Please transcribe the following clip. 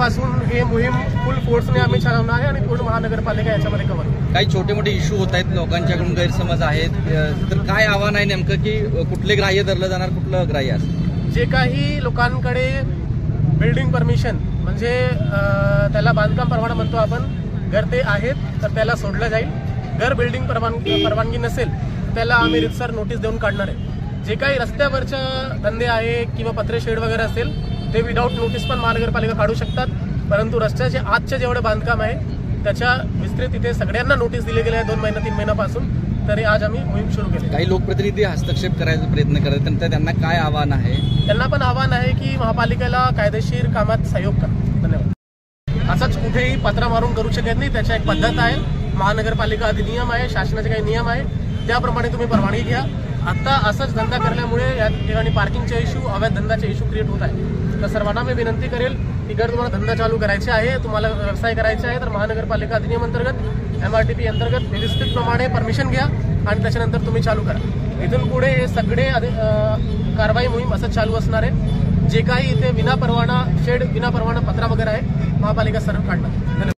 उद्यापासून हे मोहीम फुल फोर्सने आम्ही चालवणार आहे आणि पूर्ण महानगरपालिका याच्यामध्ये कव्हर होईल. काही छोटे मोठे इश्यू होत आहेत, लोकांच्याकडून गैरसमज आहेत, तर काय आव्हान आहे नेमकं की कुठले ग्राह्य धरलं जाणार, कुठलं ग्राह्य असेल? जे काही लोकांकडे बिल्डिंग परमिशन म्हणजे त्याला बांधकाम परवाना म्हणतो आपण, घर ते आहेत तर त्याला सोडलं जाईल. घर बिल्डिंग परवानगी नसेल त्याला आम्ही रितसर नोटीस देऊन काढणार आहे. जे काही रस्त्यावरच्या धंदे आहे किंवा पत्रे शेड वगैरे असेल ते विदाऊट नोटीस पण महानगरपालिका काढू शकतात, परंतु रस्त्याचे आजचे जेवढे बांधकाम आहे त्याच्या विस्तृत इथे सगळ्यांना नोटीस दिली गेली आहे 2 महिना 3 महिन्यापासून. तरी आज आम्ही मोहीम सुरू केली. काही लोकप्रतिनिधी हस्तक्षेप करायचा प्रयत्न करत आहेत, तर त्यांना काय आव्हान आहे? त्यांना पण आव्हान आहे की महापालिकेला कायदेशीर कामात सहयोग करा. धन्यवाद. असंच कुठेही पत्रा मारून करू शकत नाही, त्याच्या एक पद्धत आहे. महानगरपालिका अधिनियम आहे, शासनाचे काही नियम आहे, त्याप्रमाणे तुम्ही परवानगी घ्या. आता असंच धंदा करण्यामुळे या ठिकाणी पार्किंगचे इश्यू, अवैध धंद्याचे इश्यू क्रिएट होत आहे. तर सर्वांना मी विनंती करेल की जर तुम्हाला धंदा चालू करायचे आहे, तुम्हाला व्यवसाय करायचा आहे, तर महानगरपालिका अधिनियम अंतर्गत MRTP अंतर्गत व्यवस्थितप्रमाणे परमिशन घ्या आणि त्याच्यानंतर तुम्ही चालू करा. इथून पुढे हे सगळे कारवाई मोहीम असंच चालू असणार आहे. जे काही इथे विना परवाना शेड, विना परवाना पत्रा वगैरे आहे, महापालिका सर्व काढणार.